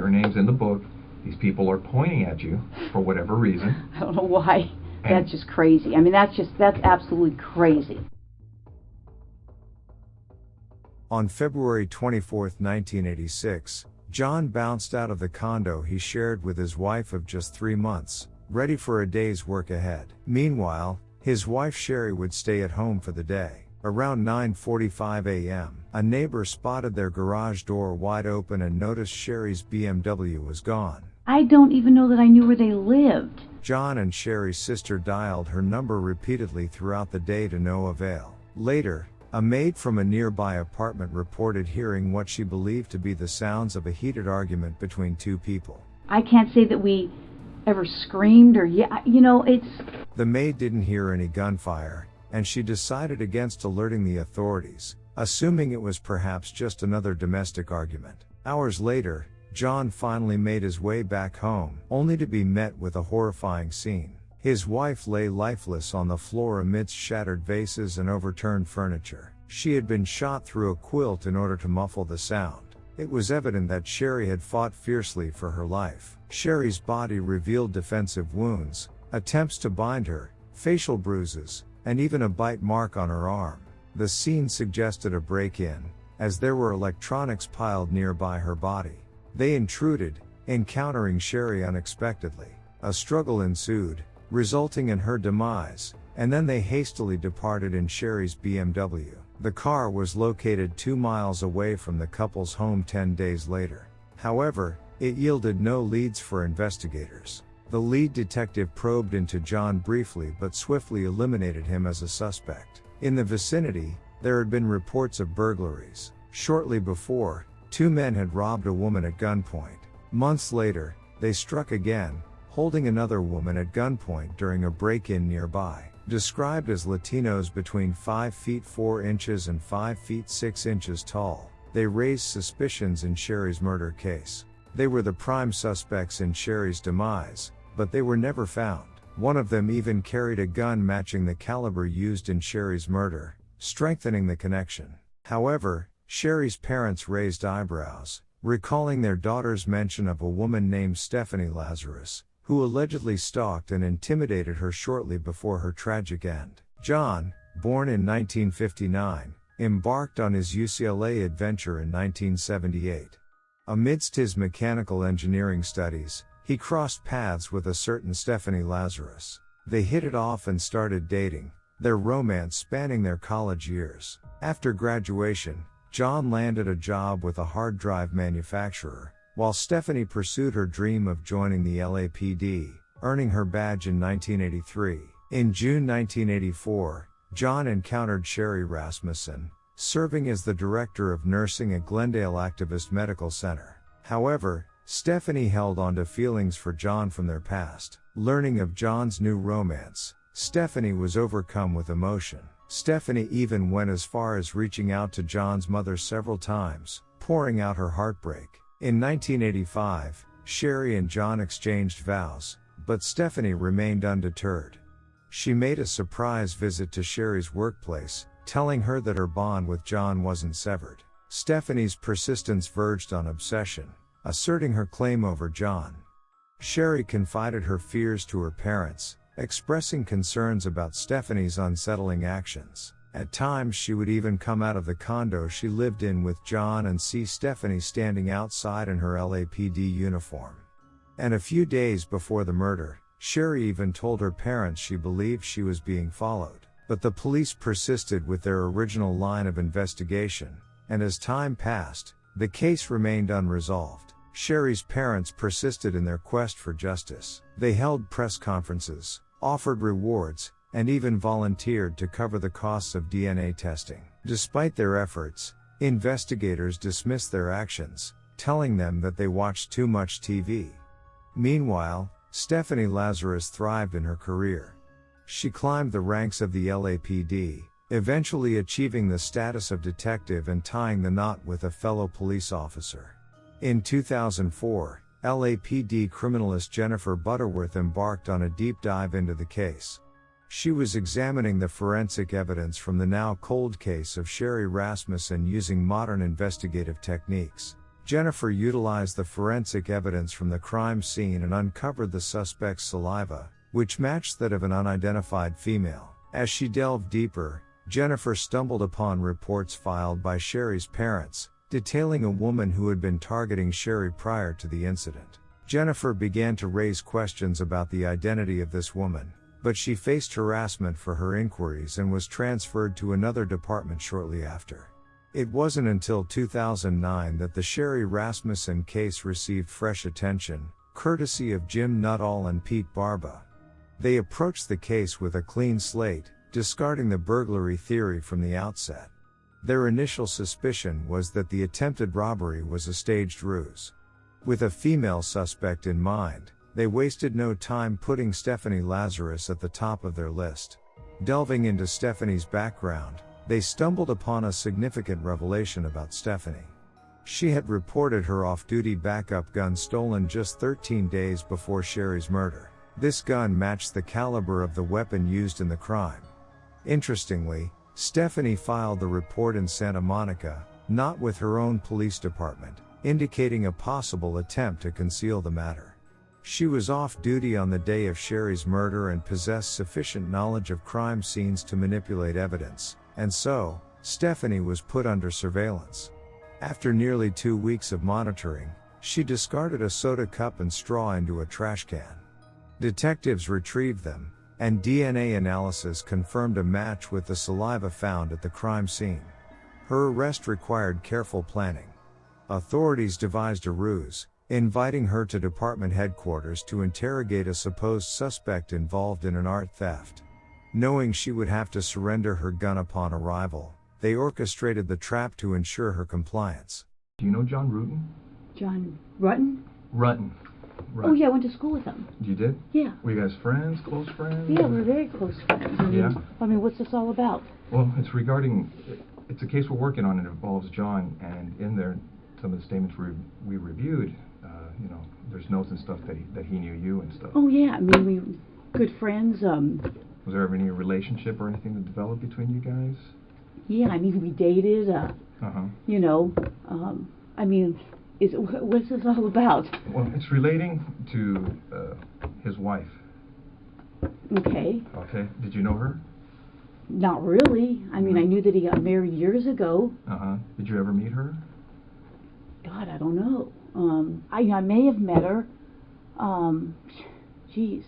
Their name's in the book. These people are pointing at you for whatever reason. I don't know why. That's just crazy. I mean, that's absolutely crazy. On February 24, 1986, John bounced out of the condo he shared with his wife of just 3 months, ready for a day's work ahead. Meanwhile, his wife Sherry would stay at home for the day. Around 9:45 a.m., a neighbor spotted their garage door wide open and noticed Sherry's BMW was gone. I don't even know that I knew where they lived. John and Sherry's sister dialed her number repeatedly throughout the day to no avail. Later, a maid from a nearby apartment reported hearing what she believed to be the sounds of a heated argument between two people. I can't say that we ever screamed or, it's... The maid didn't hear any gunfire, and she decided against alerting the authorities, assuming it was perhaps just another domestic argument. Hours later, John finally made his way back home, only to be met with a horrifying scene. His wife lay lifeless on the floor amidst shattered vases and overturned furniture. She had been shot through a quilt in order to muffle the sound. It was evident that Sherry had fought fiercely for her life. Sherry's body revealed defensive wounds, attempts to bind her, facial bruises, and even a bite mark on her arm. The scene suggested a break-in, as there were electronics piled nearby her body. They intruded, encountering Sherry unexpectedly. A struggle ensued, resulting in her demise, and then they hastily departed in Sherry's BMW. The car was located 2 miles away from the couple's home 10 days later. However, it yielded no leads for investigators. The lead detective probed into John briefly but swiftly eliminated him as a suspect. In the vicinity, there had been reports of burglaries. Shortly before, 2 men had robbed a woman at gunpoint. Months later, they struck again, holding another woman at gunpoint during a break-in nearby. Described as Latinos between 5 feet 4 inches and 5 feet 6 inches tall, they raised suspicions in Sherry's murder case. They were the prime suspects in Sherry's demise, but they were never found. One of them even carried a gun matching the caliber used in Sherry's murder, strengthening the connection. However, Sherry's parents raised eyebrows, recalling their daughter's mention of a woman named Stephanie Lazarus, who allegedly stalked and intimidated her shortly before her tragic end. John, born in 1959, embarked on his UCLA adventure in 1978. Amidst his mechanical engineering studies, he crossed paths with a certain Stephanie Lazarus. They hit it off and started dating, their romance spanning their college years. After graduation, John landed a job with a hard drive manufacturer, while Stephanie pursued her dream of joining the LAPD, earning her badge in 1983. In June 1984, John encountered Sherry Rasmussen, serving as the director of nursing at Glendale Activist Medical Center. However, Stephanie held on to feelings for John from their past. Learning of John's new romance, Stephanie was overcome with emotion. Stephanie even went as far as reaching out to John's mother several times, pouring out her heartbreak. In 1985, Sherry and John exchanged vows, but Stephanie remained undeterred. She made a surprise visit to Sherry's workplace, telling her that her bond with John wasn't severed. Stephanie's persistence verged on obsession, asserting her claim over John. Sherry confided her fears to her parents, expressing concerns about Stephanie's unsettling actions. At times she would even come out of the condo she lived in with John and see Stephanie standing outside in her LAPD uniform. And a few days before the murder, Sherry even told her parents she believed she was being followed. But the police persisted with their original line of investigation, and as time passed, the case remained unresolved. Sherry's parents persisted in their quest for justice. They held press conferences, offered rewards, and even volunteered to cover the costs of DNA testing. Despite their efforts, investigators dismissed their actions, telling them that they watched too much TV. Meanwhile, Stephanie Lazarus thrived in her career. She climbed the ranks of the LAPD, eventually achieving the status of detective and tying the knot with a fellow police officer. In 2004, LAPD criminalist Jennifer Butterworth embarked on a deep dive into the case. She was examining the forensic evidence from the now cold case of Sherry Rasmussen using modern investigative techniques. Jennifer utilized the forensic evidence from the crime scene and uncovered the suspect's saliva, which matched that of an unidentified female. As she delved deeper, Jennifer stumbled upon reports filed by Sherry's parents, detailing a woman who had been targeting Sherry prior to the incident. Jennifer began to raise questions about the identity of this woman, but she faced harassment for her inquiries and was transferred to another department shortly after. It wasn't until 2009 that the Sherry Rasmussen case received fresh attention, courtesy of Jim Nuttall and Pete Barba. They approached the case with a clean slate, discarding the burglary theory from the outset. Their initial suspicion was that the attempted robbery was a staged ruse. With a female suspect in mind, they wasted no time putting Stephanie Lazarus at the top of their list. Delving into Stephanie's background, they stumbled upon a significant revelation about Stephanie. She had reported her off-duty backup gun stolen just 13 days before Sherry's murder. This gun matched the caliber of the weapon used in the crime. Interestingly, Stephanie filed the report in Santa Monica, not with her own police department, indicating a possible attempt to conceal the matter. She was off-duty on the day of Sherry's murder and possessed sufficient knowledge of crime scenes to manipulate evidence, and so, Stephanie was put under surveillance. After nearly 2 weeks of monitoring, she discarded a soda cup and straw into a trash can. Detectives retrieved them, and DNA analysis confirmed a match with the saliva found at the crime scene. Her arrest required careful planning. Authorities devised a ruse, inviting her to department headquarters to interrogate a supposed suspect involved in an art theft. Knowing she would have to surrender her gun upon arrival, they orchestrated the trap to ensure her compliance. Do you know John Rutten? John Rutten? Rutten. Oh yeah, I went to school with him. You did? Yeah. Were you guys friends, close friends? Yeah, we're very close friends. I mean, what's this all about? Well, it's a case we're working on. It involves John, and in there, some of the statements we reviewed, there's notes and stuff that he knew you and stuff. Oh yeah, I mean, we were good friends. Was there ever any relationship or anything that developed between you guys? Yeah, I mean, we dated, I mean, what's this all about? Well, it's relating to his wife. Okay. Okay. Did you know her? Not really. I mean, I knew that he got married years ago. Did you ever meet her? God, I don't know. I may have met her. Geez.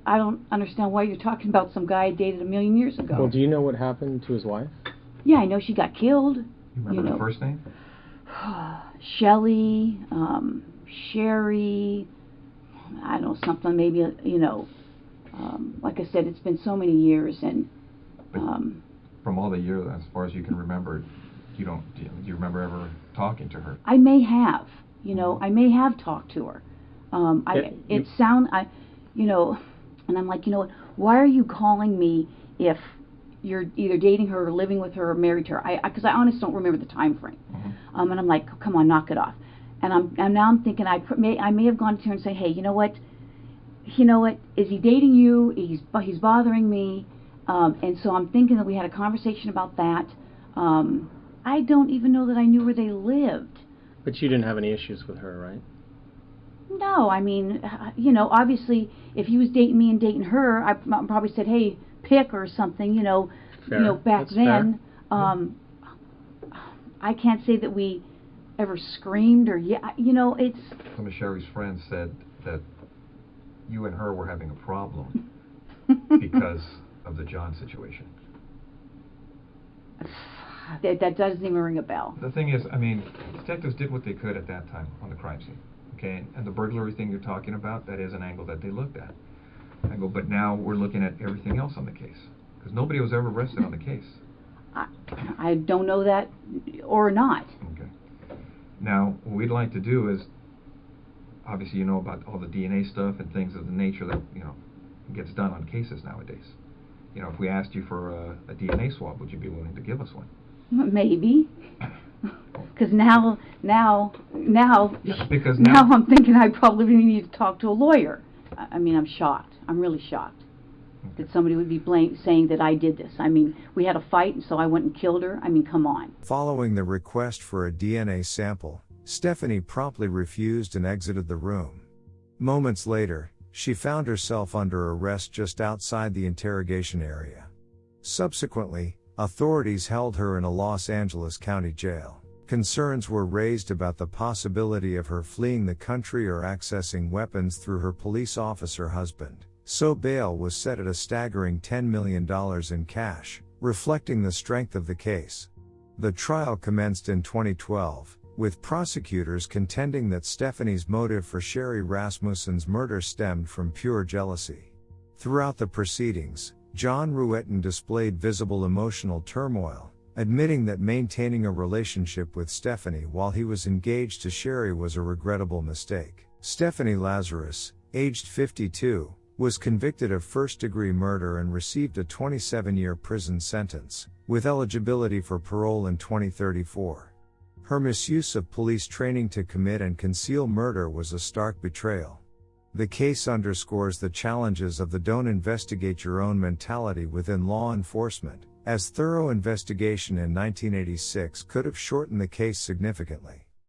I don't understand why you're talking about some guy I dated a million years ago. Well, do you know what happened to his wife? Yeah, I know she got killed. You remember her first name? Shelley, Sherry, I don't know, something maybe, like I said, it's been so many years, and from all the years, as far as you can remember, do you remember ever talking to her? I may have, I may have talked to her. And I'm like, why are you calling me if you're either dating her or living with her or married to her? Because I honestly don't remember the time frame. And I'm like, come on, knock it off. And now I'm thinking I may have gone to her and say, hey, you know what? Is he dating you? He's bothering me. And so I'm thinking that we had a conversation about that. I don't even know that I knew where they lived. But you didn't have any issues with her, right? No, I mean, obviously, if he was dating me and dating her, I probably said, hey, pick or something, Fair. back That's then. fair. I can't say that we ever screamed or, it's... Some of Sherry's friends said that you and her were having a problem because of the John situation. That doesn't even ring a bell. The thing is, I mean, detectives did what they could at that time on the crime scene. Okay, and the burglary thing you're talking about, that is an angle that they looked at. But now we're looking at everything else on the case. Because nobody was ever arrested on the case. I don't know that or not. Okay. Now, what we'd like to do is, obviously you know about all the DNA stuff and things of the nature that, gets done on cases nowadays. If we asked you for a DNA swab, would you be willing to give us one? Maybe. Because now because I'm thinking I probably need to talk to a lawyer. I mean, I'm shocked. I'm really shocked. that somebody would be saying that I did this. I mean, we had a fight, and so I went and killed her. I mean, come on. Following the request for a DNA sample, Stephanie promptly refused and exited the room. Moments later, she found herself under arrest just outside the interrogation area. Subsequently, authorities held her in a Los Angeles County jail. Concerns were raised about the possibility of her fleeing the country or accessing weapons through her police officer husband, so bail was set at a staggering $10 million in cash, reflecting the strength of the case. The trial commenced in 2012, with prosecutors contending that Stephanie's motive for Sherry Rasmussen's murder stemmed from pure jealousy. Throughout the proceedings, John Ruetten displayed visible emotional turmoil, admitting that maintaining a relationship with Stephanie while he was engaged to Sherry was a regrettable mistake. Stephanie Lazarus, aged 52, was convicted of first-degree murder and received a 27-year prison sentence, with eligibility for parole in 2034. Her misuse of police training to commit and conceal murder was a stark betrayal. The case underscores the challenges of the don't investigate your own mentality within law enforcement, as thorough investigation in 1986 could have shortened the case significantly.